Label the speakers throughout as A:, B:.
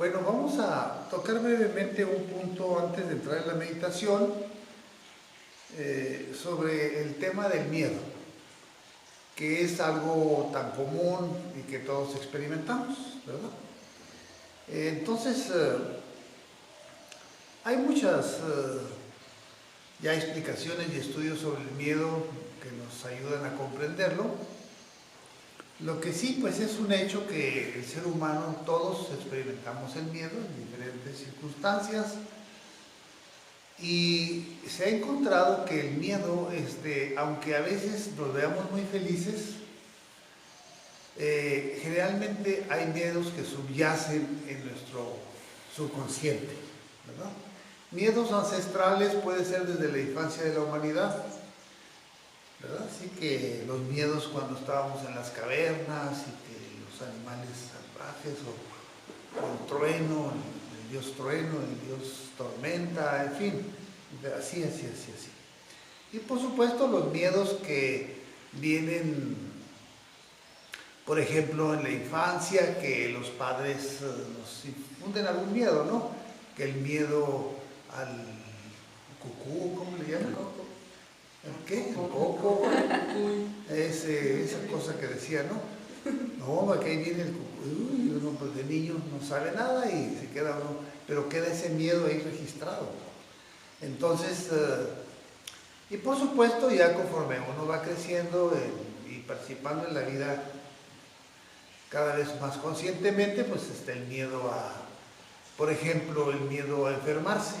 A: Bueno, vamos a tocar brevemente un punto antes de entrar en la meditación sobre el tema del miedo, que es algo tan común y que todos experimentamos, ¿verdad? Entonces, hay muchas ya explicaciones y estudios sobre el miedo que nos ayudan a comprenderlo. Lo que sí, pues es un hecho que el ser humano, todos experimentamos el miedo en diferentes circunstancias, y se ha encontrado que el miedo, aunque a veces nos veamos muy felices, generalmente hay miedos que subyacen en nuestro subconsciente, ¿verdad? Miedos ancestrales puede ser desde la infancia de la humanidad, ¿verdad? Así que los miedos cuando estábamos en las cavernas y que los animales salvajes o el trueno, el dios trueno, el dios tormenta, en fin, así. Y por supuesto los miedos que vienen, por ejemplo, en la infancia, que los padres nos infunden algún miedo, ¿no? Que el miedo al cucú, ¿cómo le llaman? ¿El qué? El coco, esa cosa que decía, ¿no? No, que ahí viene el cucú, y uno pues de niño no sabe nada y se queda uno, pero queda ese miedo ahí registrado. Entonces, y por supuesto ya conforme uno va creciendo y participando en la vida cada vez más conscientemente, pues está el miedo a, por ejemplo, el miedo a enfermarse,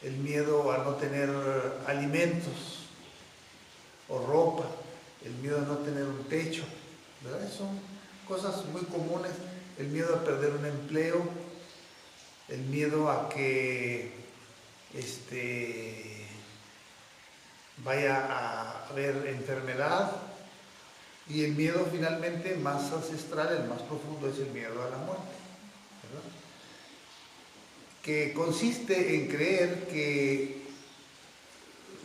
A: el miedo a no tener alimentos o ropa, el miedo a no tener un techo, ¿verdad? Son cosas muy comunes, el miedo a perder un empleo, el miedo a que vaya a haber enfermedad, y el miedo finalmente más ancestral, el más profundo, es el miedo a la muerte, ¿verdad? Que consiste en creer que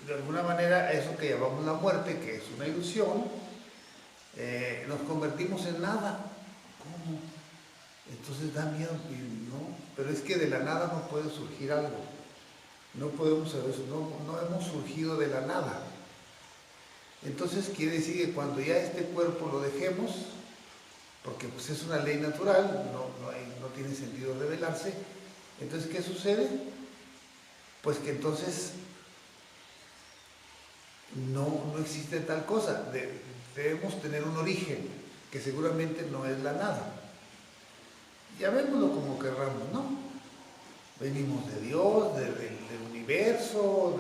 A: de alguna manera eso que llamamos la muerte, que es una ilusión, nos convertimos en nada. ¿Cómo? Entonces da miedo, no, pero es que de la nada no puede surgir algo. No podemos saber eso, no hemos surgido de la nada. Entonces quiere decir que cuando ya este cuerpo lo dejemos, porque pues es una ley natural, no tiene sentido revelarse, entonces ¿qué sucede? Pues que entonces no existe tal cosa, debemos tener un origen, que seguramente no es la nada. Llamémoslo como querramos, ¿no? Venimos de Dios, del universo,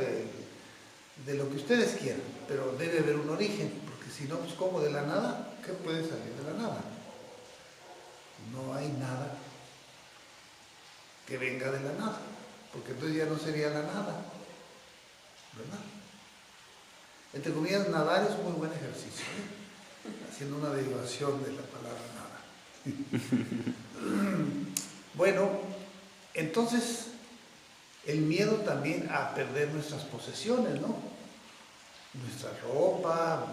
A: de lo que ustedes quieran, pero debe haber un origen, porque si no, pues ¿cómo de la nada? ¿Qué puede salir de la nada? No hay nada que venga de la nada, porque entonces ya no sería la nada, ¿verdad? Entre comillas, nadar es muy buen ejercicio, ¿eh? Haciendo una derivación de la palabra nada. Bueno, entonces el miedo también a perder nuestras posesiones, ¿no? Nuestra ropa,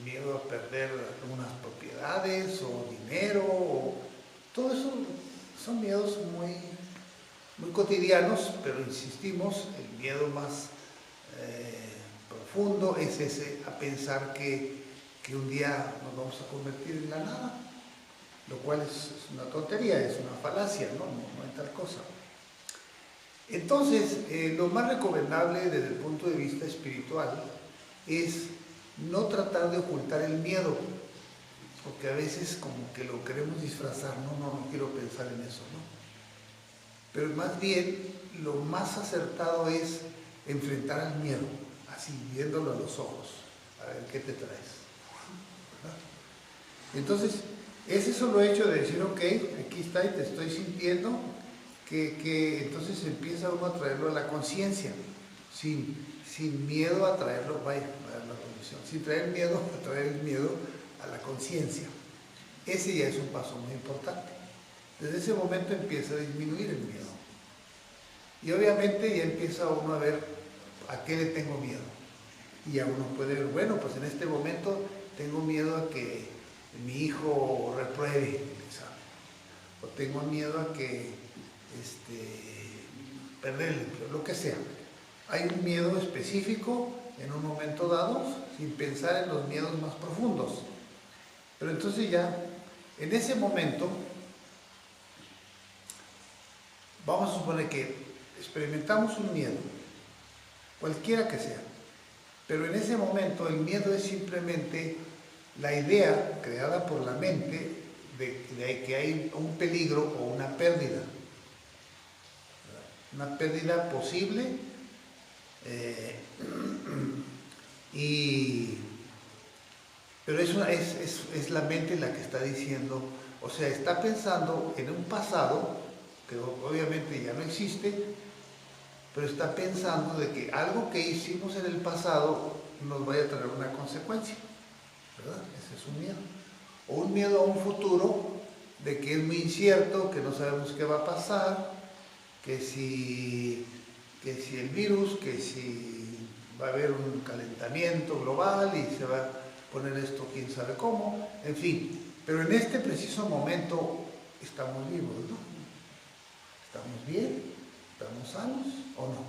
A: miedo a perder algunas propiedades o dinero, todo eso son miedos muy cotidianos, pero insistimos, el miedo más profundo es ese, a pensar que un día nos vamos a convertir en la nada, lo cual es una tontería, es una falacia, no hay tal cosa. Entonces, lo más recomendable desde el punto de vista espiritual es no tratar de ocultar el miedo, porque a veces como que lo queremos disfrazar, no quiero pensar en eso, ¿no? Pero más bien, lo más acertado es enfrentar al miedo, así, viéndolo a los ojos, a ver qué te traes, ¿verdad? Entonces, ese solo hecho de decir, ok, aquí está y te estoy sintiendo, que entonces empieza uno a traerlo a la conciencia, sin miedo a traerlo, vaya a la condición, sin traer miedo, a traer el miedo a la conciencia. Ese ya es un paso muy importante. Desde ese momento empieza a disminuir el miedo. Y obviamente ya empieza uno a ver a qué le tengo miedo. Y ya uno puede ver, bueno, pues en este momento tengo miedo a que mi hijo repruebe el examen. o tengo miedo a que perder el empleo, lo que sea. Hay un miedo específico en un momento dado, sin pensar en los miedos más profundos. Pero entonces ya, en ese momento, vamos a suponer que experimentamos un miedo, cualquiera que sea, pero en ese momento el miedo es simplemente la idea creada por la mente de que hay un peligro o una pérdida posible, pero es la mente la que está diciendo, o sea, está pensando en un pasado que obviamente ya no existe, pero está pensando de que algo que hicimos en el pasado nos vaya a traer una consecuencia, ¿verdad? Ese es un miedo. O un miedo a un futuro de que es muy incierto, que no sabemos qué va a pasar, que si el virus, que si va a haber un calentamiento global y se va a poner esto quién sabe cómo, en fin. Pero en este preciso momento estamos vivos, ¿no? ¿Estamos bien? ¿Estamos sanos o no?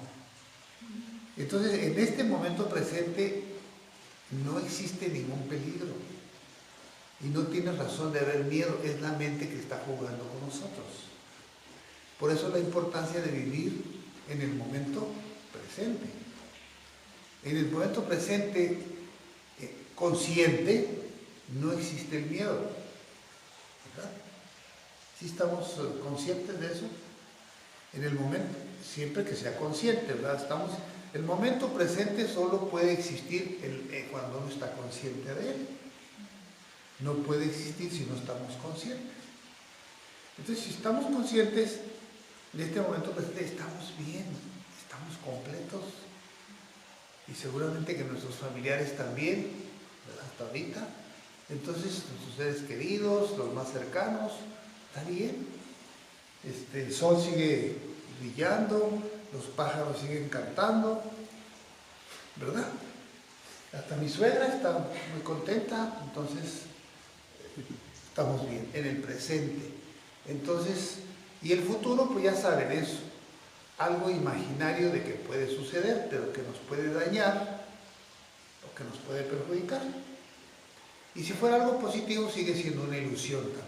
A: Entonces, en este momento presente no existe ningún peligro y no tiene razón de haber miedo, es la mente que está jugando con nosotros. Por eso la importancia de vivir en el momento presente. En el momento presente consciente no existe el miedo, ¿verdad? ¿Sí estamos conscientes de eso? En el momento, siempre que sea consciente, ¿verdad? El momento presente solo puede existir cuando uno está consciente de él. No puede existir si no estamos conscientes. Entonces, si estamos conscientes de este momento presente, estamos bien, estamos completos. Y seguramente que nuestros familiares también, ¿verdad? Hasta ahorita. Entonces, nuestros seres queridos, los más cercanos, está bien. El sol sigue brillando, los pájaros siguen cantando, ¿verdad? Hasta mi suegra está muy contenta, entonces estamos bien en el presente. Entonces, y el futuro, pues ya saben, es algo imaginario de que puede suceder, pero que nos puede dañar o que nos puede perjudicar. Y si fuera algo positivo, sigue siendo una ilusión también.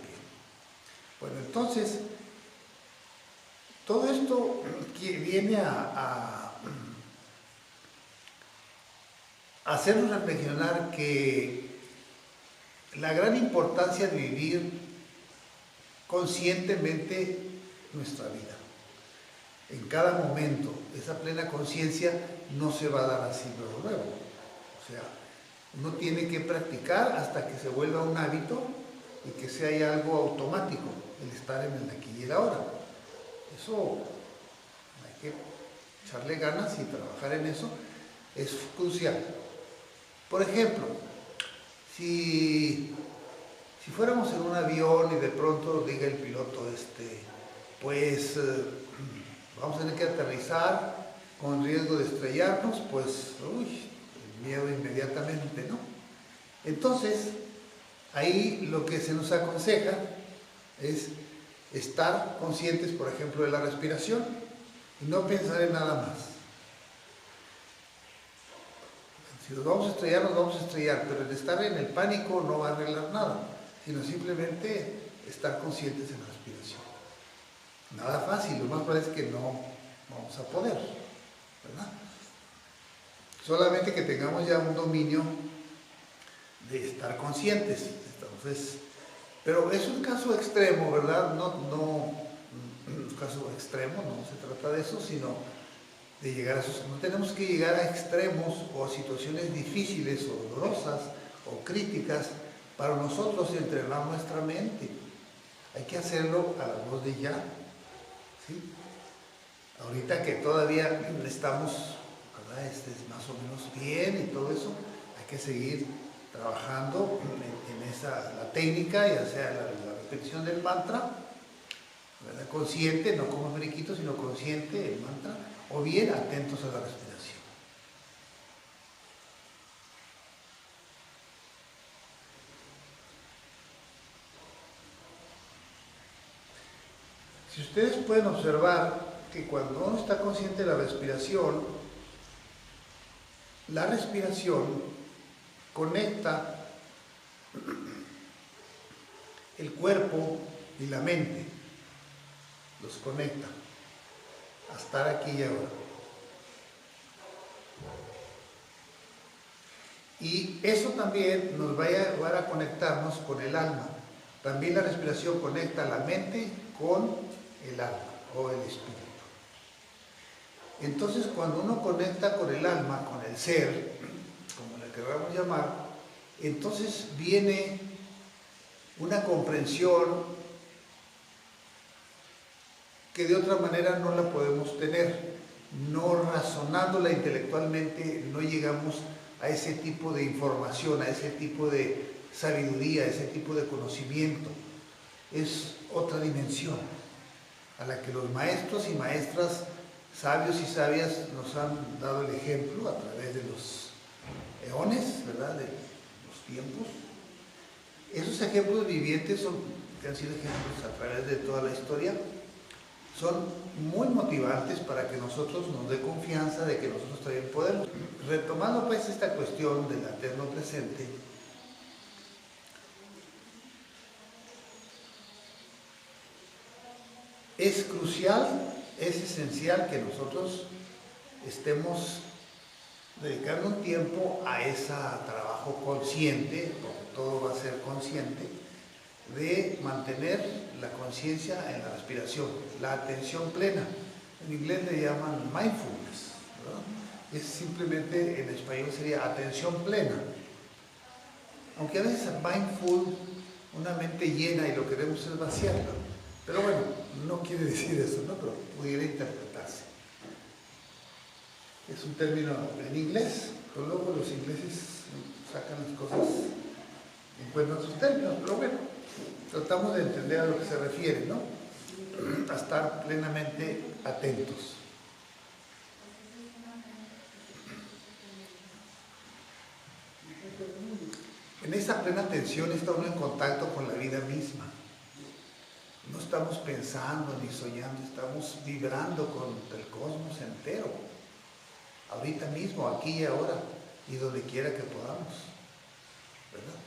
A: Bueno, entonces, todo esto viene a hacernos reflexionar que la gran importancia de vivir conscientemente nuestra vida. En cada momento, esa plena conciencia no se va a dar así luego. O sea, uno tiene que practicar hasta que se vuelva un hábito y que sea ya algo automático, el estar en el aquí y el ahora. Eso hay que echarle ganas y trabajar en eso, es crucial. Por ejemplo, si fuéramos en un avión y de pronto diga el piloto, pues vamos a tener que aterrizar con riesgo de estrellarnos, pues, el miedo inmediatamente, ¿no? Entonces, ahí lo que se nos aconseja es estar conscientes, por ejemplo, de la respiración y no pensar en nada más. Si nos vamos a estrellar, nos vamos a estrellar, pero el estar en el pánico no va a arreglar nada, sino simplemente estar conscientes en la respiración. Nada fácil, lo más probable es que no vamos a poder, ¿verdad? Solamente que tengamos ya un dominio de estar conscientes. Entonces, pero es un caso extremo, ¿verdad? Un caso extremo, no se trata de eso, sino de llegar a esos. No tenemos que llegar a extremos o a situaciones difíciles o dolorosas o críticas para nosotros entrenar nuestra mente. Hay que hacerlo a la voz de ya. ¿Sí? Ahorita que todavía estamos, ¿verdad? Más o menos bien y todo eso, hay que seguir trabajando en la técnica, ya sea la repetición del mantra, ¿verdad? Consciente, no como periquito, sino consciente el mantra, o bien atentos a la respiración. Si ustedes pueden observar que cuando uno está consciente de la respiración conecta el cuerpo y la mente, los conecta a estar aquí y ahora. Y eso también nos va a llevar a conectarnos con el alma. También la respiración conecta la mente con el alma o el espíritu. Entonces, cuando uno conecta con el alma, con el ser, como le queramos llamar, entonces viene una comprensión que de otra manera no la podemos tener. No razonándola intelectualmente, no llegamos a ese tipo de información, a ese tipo de sabiduría, a ese tipo de conocimiento. Es otra dimensión a la que los maestros y maestras, sabios y sabias nos han dado el ejemplo a través de los eones, ¿verdad?, de los tiempos. Esos ejemplos vivientes que han sido ejemplos a través de toda la historia, son muy motivantes para que nosotros nos dé confianza de que nosotros también podemos. Retomando pues esta cuestión del eterno presente, es crucial, es esencial que nosotros estemos dedicando un tiempo a ese trabajo consciente, porque todo va a ser consciente, de mantener la conciencia en la respiración, la atención plena. En inglés le llaman mindfulness, ¿verdad? Es simplemente, en español sería atención plena. Aunque a veces mindful, una mente llena y lo que queremos es vaciarla. Pero bueno, no quiere decir eso, ¿no? Pero pudiera interpretarse. Es un término en inglés, pero luego los ingleses sacan las cosas, encuentran sus términos, pero bueno, tratamos de entender a lo que se refiere, ¿no? A estar plenamente atentos. En esa plena atención está uno en contacto con la vida misma. No estamos pensando ni soñando, estamos vibrando con el cosmos entero. Ahorita mismo, aquí y ahora, y donde quiera que podamos, ¿verdad?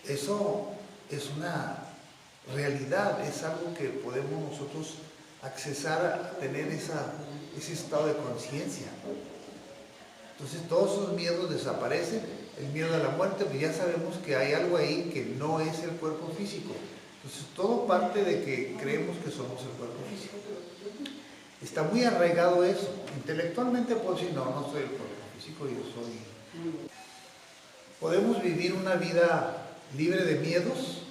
A: Eso es una realidad, es algo que podemos nosotros accesar a tener ese estado de conciencia. Entonces todos esos miedos desaparecen, el miedo a la muerte, pues ya sabemos que hay algo ahí que no es el cuerpo físico. Entonces todo parte de que creemos que somos el cuerpo físico. Está muy arraigado eso. Intelectualmente puedo decir, no soy el cuerpo físico, yo soy. Podemos vivir una vida libre de miedos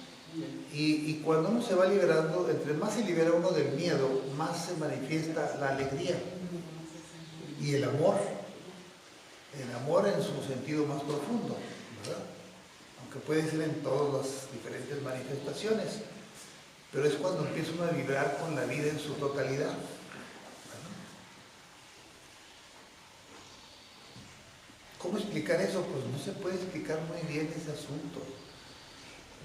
A: y cuando uno se va liberando, entre más se libera uno del miedo, más se manifiesta la alegría y el amor en su sentido más profundo, ¿verdad? Aunque puede ser en todas las diferentes manifestaciones, pero es cuando empieza uno a vibrar con la vida en su totalidad. ¿Cómo explicar eso? Pues no se puede explicar muy bien ese asunto.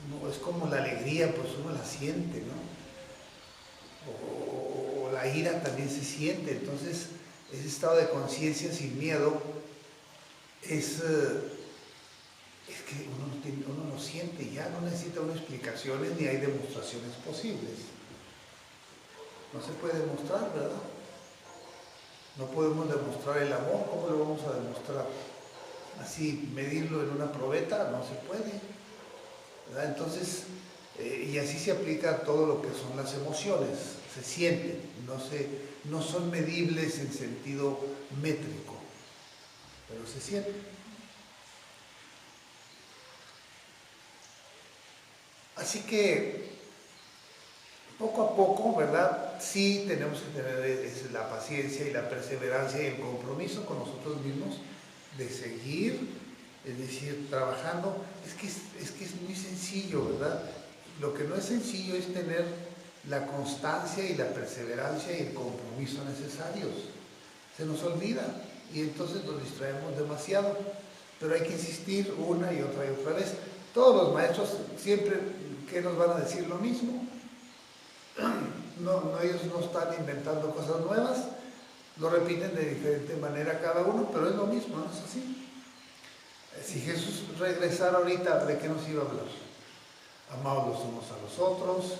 A: No, es como la alegría, pues uno la siente, ¿no? O la ira también se siente. Entonces, ese estado de conciencia sin miedo es que uno lo siente y ya no necesita unas explicaciones ni hay demostraciones posibles. No se puede demostrar, ¿verdad? No podemos demostrar el amor, ¿cómo lo vamos a demostrar? Así, medirlo en una probeta, no se puede, ¿verdad? Entonces, y así se aplica a todo lo que son las emociones, se sienten, no son medibles en sentido métrico, pero se sienten. Así que, poco a poco, ¿verdad? Sí tenemos que tener la paciencia y la perseverancia y el compromiso con nosotros mismos de seguir, es decir, trabajando. Es que es muy sencillo, ¿verdad? Lo que no es sencillo es tener la constancia y la perseverancia y el compromiso necesarios. Se nos olvida y entonces nos distraemos demasiado, pero hay que insistir una y otra vez. Todos los maestros siempre, ¿qué nos van a decir? Lo mismo. ellos no están inventando cosas nuevas, lo repiten de diferente manera cada uno, pero es lo mismo, ¿no es así? Si Jesús regresara ahorita, ¿de qué nos iba a hablar? Amaos los unos a los otros,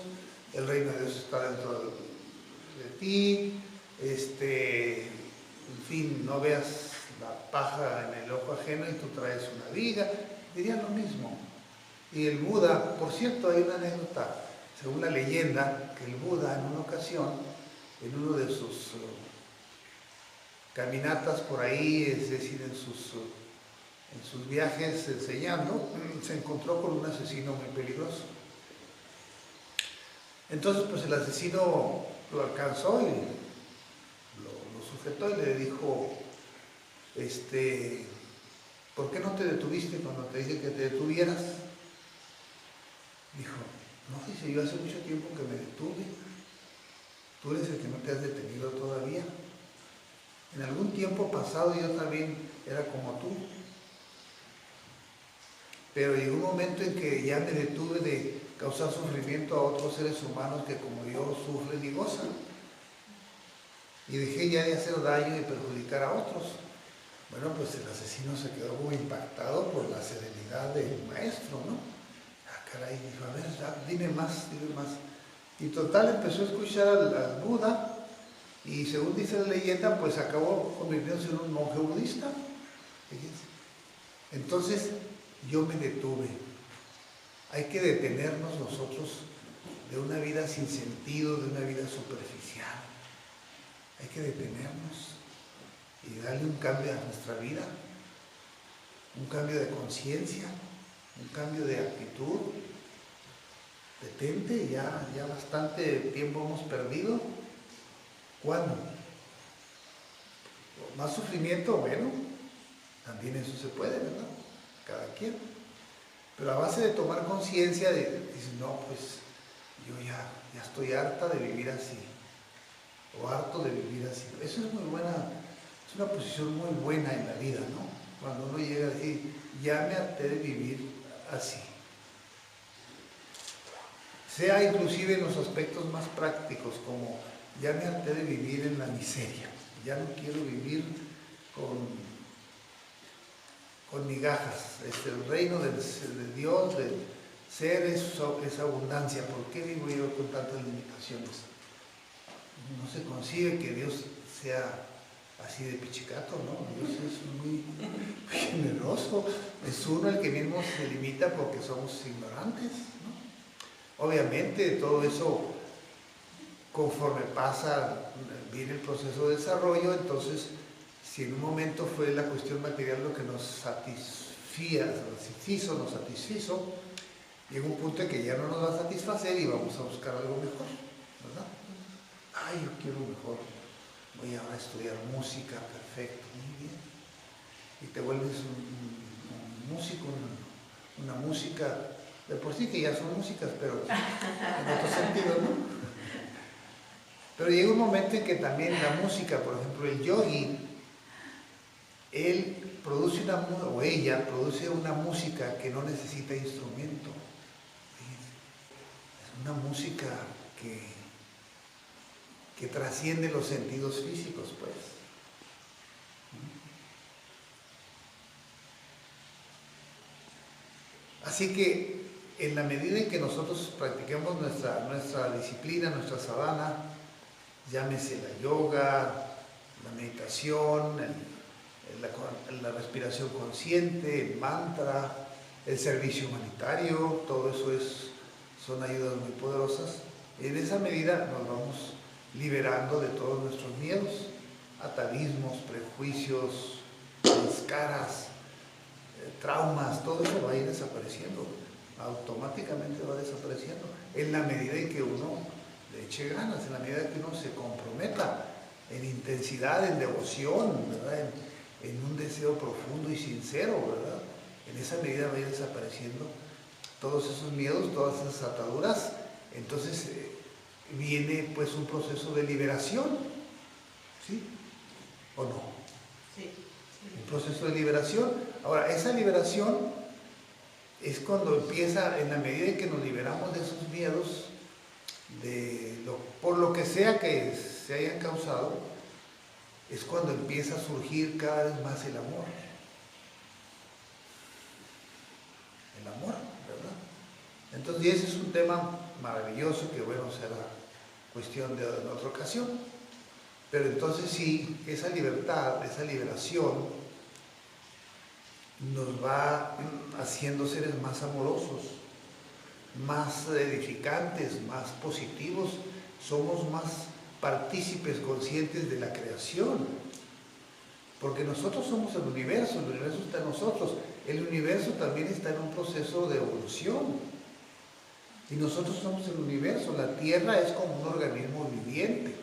A: el reino de Dios está dentro de ti, en fin, no veas la paja en el ojo ajeno y tú traes una viga, dirían lo mismo. Y el Buda, por cierto, hay una anécdota, según la leyenda, que el Buda en una ocasión, en uno de sus caminatas por ahí, es decir, en sus viajes enseñando, se encontró con un asesino muy peligroso. Entonces, pues el asesino lo alcanzó y lo sujetó y le dijo, ¿por qué no te detuviste cuando te dije que te detuvieras? Dijo, no, dice, yo hace mucho tiempo que me detuve. Tú eres el que no te has detenido todavía. En algún tiempo pasado yo también era como tú. Pero llegó un momento en que ya me detuve de causar sufrimiento a otros seres humanos que como yo sufren y gozan. Y dejé ya de hacer daño y perjudicar a otros. Bueno, pues el asesino se quedó muy impactado por la serenidad del maestro, ¿no? Ah, caray, dijo, a ver, dime más, dime más. Y total, empezó a escuchar al Buda y según dice la leyenda, pues acabó convirtiéndose en un monje budista. Fíjense. Entonces, yo me detuve. Hay que detenernos nosotros de una vida sin sentido, de una vida superficial. Hay que detenernos y darle un cambio a nuestra vida, un cambio de conciencia, un cambio de actitud. Detente, ya bastante tiempo hemos perdido. ¿Cuándo? ¿Más sufrimiento? Bueno, también eso se puede, ¿verdad? Cada quien. Pero a base de tomar conciencia, dice, no, pues yo ya estoy harta de vivir así, o harto de vivir así. Eso es muy buena, es una posición muy buena en la vida, ¿no? Cuando uno llega a decir, ya me harté de vivir así. Sea inclusive en los aspectos más prácticos, como ya me harté de vivir en la miseria, ya no quiero vivir con migajas. El reino de Dios, del ser es abundancia. ¿Por qué vivo yo con tantas limitaciones? No se concibe que Dios sea así de pichicato, ¿no? Dios es muy generoso. Es uno el que mismo se limita porque somos ignorantes, ¿no? Obviamente todo eso, conforme viene el proceso de desarrollo, entonces si en un momento fue la cuestión material lo que nos satisfizo, llega un punto en que ya no nos va a satisfacer y vamos a buscar algo mejor, ¿verdad? Ay, yo quiero mejor, voy ahora a estudiar música, perfecto, muy bien. Y te vuelves un músico, una música, de por sí que ya son músicas, pero en otro sentido, ¿no? Pero llega un momento en que también la música, por ejemplo, el yogi, él produce ella produce una música que no necesita instrumento. Es una música que trasciende los sentidos físicos, pues. Así que en la medida en que nosotros practiquemos nuestra disciplina, nuestra sadhana, llámese la yoga, la meditación, la respiración consciente, el mantra, el servicio humanitario, todo eso son ayudas muy poderosas. En esa medida nos vamos liberando de todos nuestros miedos, atavismos, prejuicios, caras, traumas, todo eso va a ir desapareciendo, automáticamente va desapareciendo, en la medida en que uno le eche ganas, en la medida en que uno se comprometa en intensidad, en devoción, ¿verdad? En un deseo profundo y sincero, ¿verdad? En esa medida va a ir desapareciendo todos esos miedos, todas esas ataduras. Entonces viene pues un proceso de liberación, ¿sí? ¿O no?
B: Sí.
A: Un proceso de liberación. Ahora, esa liberación es cuando empieza, en la medida en que nos liberamos de esos miedos, por lo que sea que se hayan causado, es cuando empieza a surgir cada vez más el amor. El amor, ¿verdad? Entonces, y ese es un tema maravilloso que, bueno, será cuestión de otra ocasión. Pero entonces sí, esa libertad, esa liberación nos va haciendo seres más amorosos, más edificantes, más positivos. Somos más partícipes conscientes de la creación, porque nosotros somos el universo está en nosotros, el universo también está en un proceso de evolución, y nosotros somos el universo. La tierra es como un organismo viviente,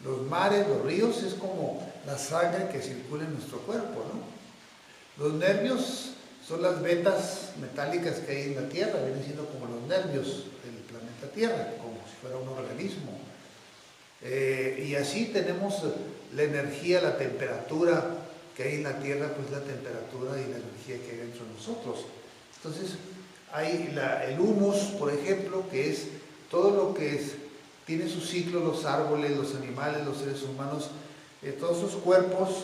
A: los mares, los ríos es como la sangre que circula en nuestro cuerpo, ¿no? Los nervios son las vetas metálicas que hay en la tierra, vienen siendo como los nervios del planeta Tierra, como si fuera un organismo. Y así tenemos la energía, la temperatura que hay en la Tierra, pues la temperatura y la energía que hay dentro de nosotros. Entonces, hay el humus, por ejemplo, que es todo lo que tiene su ciclo, los árboles, los animales, los seres humanos, todos esos cuerpos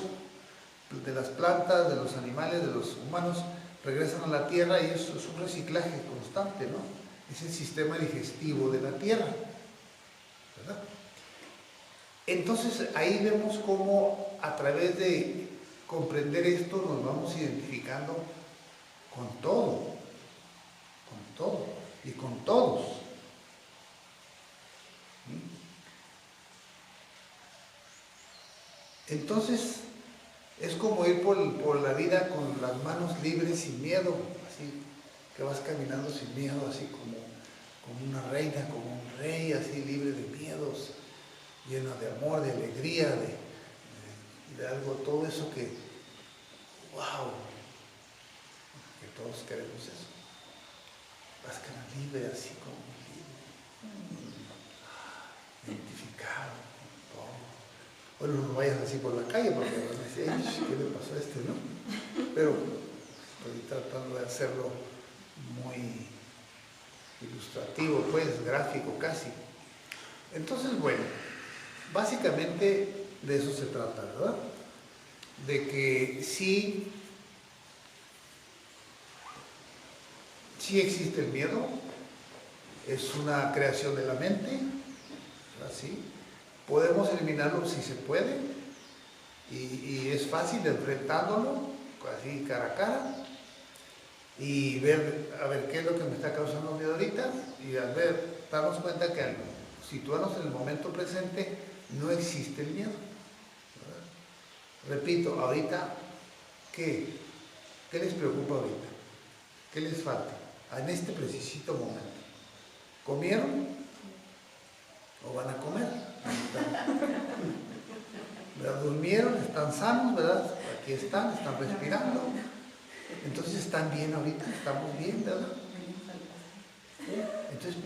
A: de las plantas, de los animales, de los humanos, regresan a la Tierra, y eso es un reciclaje constante, ¿no? Es el sistema digestivo de la Tierra, ¿verdad? Entonces ahí vemos cómo a través de comprender esto nos vamos identificando con todo y con todos. Entonces es como ir por la vida con las manos libres, sin miedo, así que vas caminando sin miedo, así como una reina, como un rey, así libre de miedos, lleno de amor, de alegría, de algo, todo eso que, wow, que todos queremos eso. Vas caminando libre, así como libre, identificado con todo. Bueno, no vayas así por la calle porque van a decir, ¿qué le pasó a este, no? Pero estoy tratando de hacerlo muy ilustrativo, pues, gráfico casi. Entonces, bueno, básicamente de eso se trata, ¿verdad? De que sí existe el miedo, es una creación de la mente, así. Podemos eliminarlo si se puede, y es fácil enfrentándolo, así cara a cara, y a ver qué es lo que me está causando miedo ahorita, y darnos cuenta que al situarnos en el momento presente no existe el miedo, ¿verdad? Repito, ahorita, ¿qué les preocupa ahorita? ¿Qué les falta? En este precisito momento. ¿Comieron? ¿O van a comer? ¿Verdad? ¿Durmieron? ¿Están sanos? ¿Verdad? Aquí están respirando. Entonces están bien ahorita, estamos bien, ¿verdad? Entonces,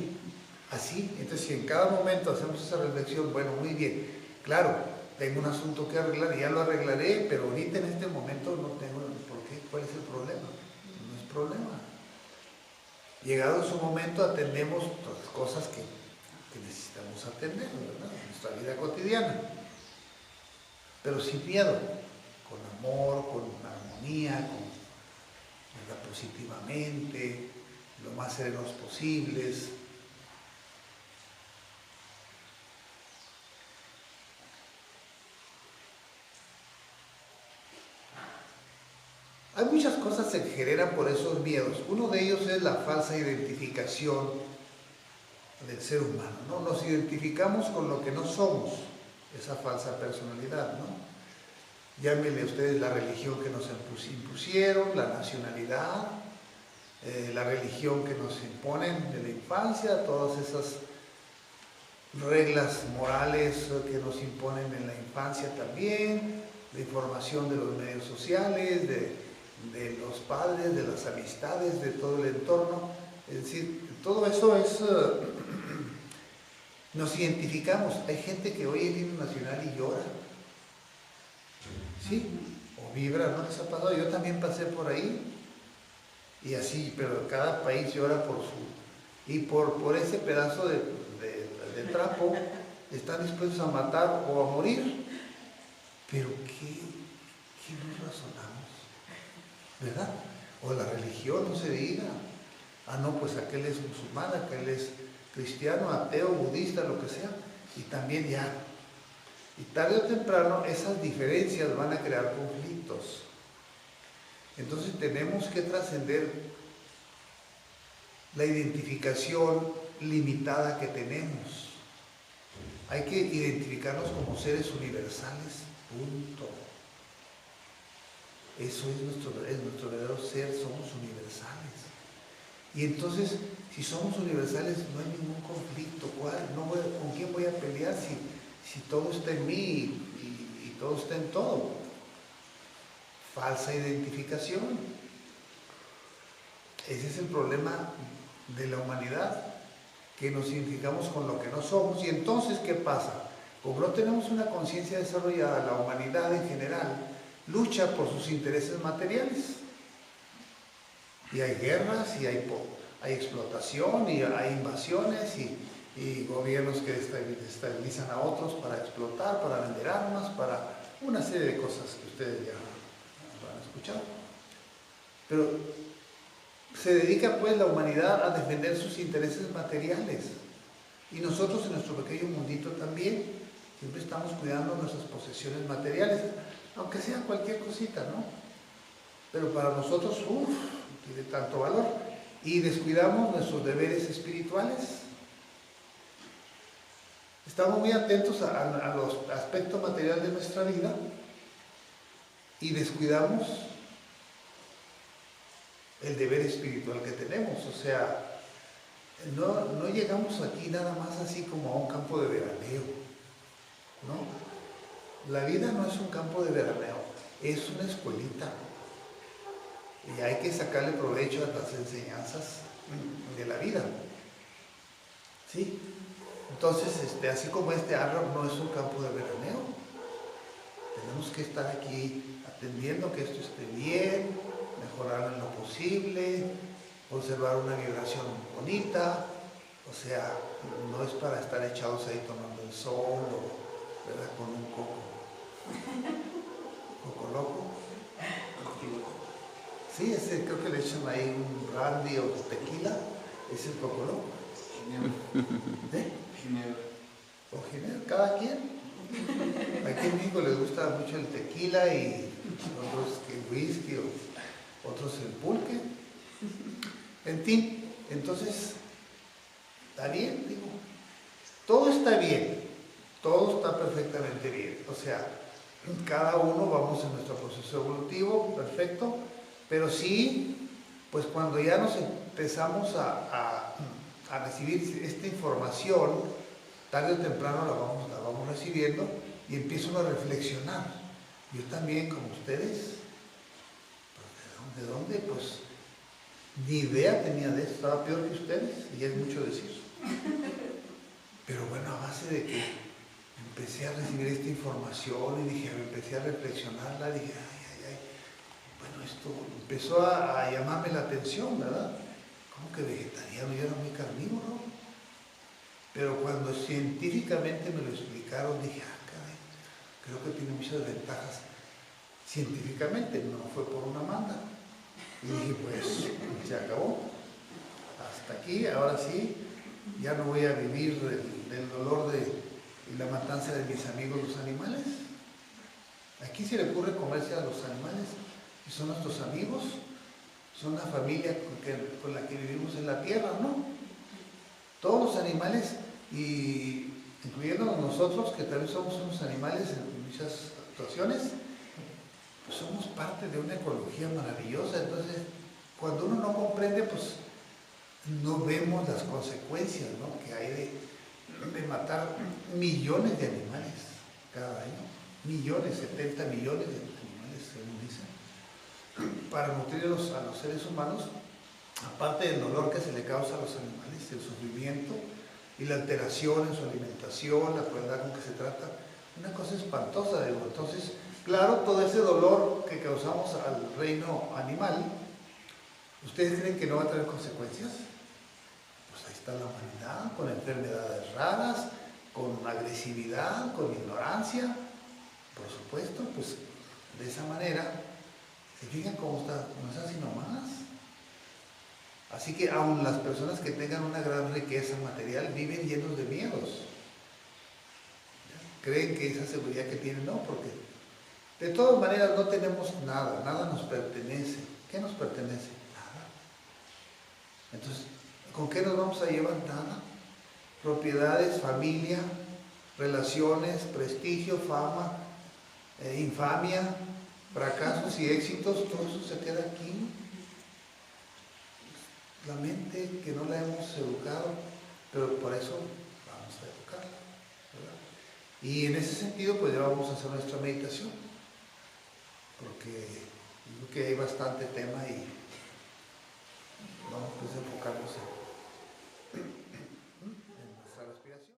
A: así, entonces si en cada momento hacemos esa reflexión, bueno, muy bien, claro, tengo un asunto que arreglar y ya lo arreglaré, pero ahorita en este momento no tengo por qué, ¿cuál es el problema? No es problema. Llegado su momento atendemos todas las cosas que necesitamos atender, ¿verdad? En nuestra vida cotidiana. Pero sin miedo, con amor, con armonía, ¿verdad? Positivamente, lo más serenos posibles. Hay muchas cosas que se generan por esos miedos. Uno de ellos es la falsa identificación del ser humano, ¿no? Nos identificamos con lo que no somos, esa falsa personalidad, ¿no? Llámenle ustedes la religión que nos impusieron, la nacionalidad, la religión que nos imponen de la infancia, todas esas reglas morales que nos imponen en la infancia también, la información de los medios sociales, de los padres, de las amistades, de todo el entorno. Es decir, todo eso es... nos identificamos. Hay gente que oye el himno nacional y llora. ¿Sí? O vibra, ¿no les ha pasado? Yo también pasé por ahí. Y así, pero cada país llora por su... Y por ese pedazo de trapo, están dispuestos a matar o a morir. Pero ¿qué nos razonamos? ¿Verdad? O la religión, no se diga. Ah, no, pues aquel es musulmán, aquel es cristiano, ateo, budista, lo que sea. Y también ya. Y tarde o temprano esas diferencias van a crear conflictos. Entonces tenemos que trascender la identificación limitada que tenemos. Hay que identificarnos como seres universales, punto. Eso es nuestro verdadero ser, somos universales. Y entonces, si somos universales, no hay ningún conflicto. ¿Con quién voy a pelear si todo está en mí y todo está en todo? Falsa identificación. Ese es el problema de la humanidad, que nos identificamos con lo que no somos. Y entonces, ¿qué pasa? Como no tenemos una conciencia desarrollada, la humanidad en general lucha por sus intereses materiales. Y hay guerras, y hay explotación, y hay invasiones, y gobiernos que estabilizan a otros para explotar, para vender armas, para una serie de cosas que ustedes ya han escuchado. Pero se dedica pues la humanidad a defender sus intereses materiales. Y nosotros en nuestro pequeño mundito también, siempre estamos cuidando nuestras posesiones materiales, aunque sea cualquier cosita, ¿no? Pero para nosotros, tiene tanto valor. Y descuidamos nuestros deberes espirituales. Estamos muy atentos a los aspectos materiales de nuestra vida y descuidamos el deber espiritual que tenemos. O sea, no llegamos aquí nada más así como a un campo de veraneo, ¿no? La vida no es un campo de veraneo, es una escuelita. Y hay que sacarle provecho a las enseñanzas de la vida. ¿Sí? Entonces, así como este árbol no es un campo de veraneo, tenemos que estar aquí atendiendo que esto esté bien, mejorar en lo posible, conservar una vibración bonita. O sea, no es para estar echados ahí tomando el sol o, ¿verdad?, con un coco loco. Sí, creo que le echan ahí un brandy o tequila, es el coco loco.
B: Ginebra.
A: O ginebra, cada quien. Aquí en México les gusta mucho el tequila y otros que el whisky, o otros el pulque. En fin, entonces, está bien, digo. Todo está bien, todo está perfectamente bien. O sea, cada uno vamos en nuestro proceso evolutivo, perfecto. Pero sí, pues cuando ya nos empezamos a recibir esta información, tarde o temprano la vamos recibiendo y empiezo uno a reflexionar. Yo también, como ustedes, ¿de dónde? Pues ni idea tenía de esto, estaba peor que ustedes, y es mucho decir. Pero bueno, a base de que empecé a recibir esta información y empecé a reflexionarla, dije, bueno, esto empezó a llamarme la atención, ¿verdad? ¿Cómo que vegetariano? Yo era muy carnívoro. Pero cuando científicamente me lo explicaron, dije, caray, creo que tiene muchas ventajas. Científicamente, no fue por una manda. Y dije, pues, se acabó. Hasta aquí, ahora sí, ya no voy a vivir del dolor y la matanza de mis amigos los animales. Aquí se le ocurre comerse a los animales, y son nuestros amigos, son la familia con la que vivimos en la tierra, ¿no? Todos los animales, y incluyendo nosotros, que también somos unos animales en muchas situaciones, pues somos parte de una ecología maravillosa. Entonces, cuando uno no comprende, pues no vemos las consecuencias, ¿no?, que hay de matar millones de animales cada año. Millones, 70 millones de animales, según dicen, para nutrir a los seres humanos, aparte del dolor que se le causa a los animales, el sufrimiento y la alteración en su alimentación, la crueldad con que se trata, una cosa espantosa, digo. Entonces, claro, todo ese dolor que causamos al reino animal, ¿ustedes creen que no va a tener consecuencias? Pues ahí está la humanidad, con enfermedades raras, agresividad, con ignorancia, por supuesto, pues de esa manera, se fijan cómo está, no es así nomás. Así que aun las personas que tengan una gran riqueza material viven llenos de miedos. Creen que esa seguridad que tienen, no, porque de todas maneras no tenemos nada, nada nos pertenece. ¿Qué nos pertenece? Nada. Entonces, ¿con qué nos vamos a llevar? Nada. Propiedades, familia, relaciones, prestigio, fama, infamia, fracasos y éxitos, todo eso se queda aquí. La mente que no la hemos educado, pero por eso vamos a educarla, ¿verdad? Y en ese sentido, pues ya vamos a hacer nuestra meditación, porque creo que hay bastante tema y vamos pues a enfocarnos en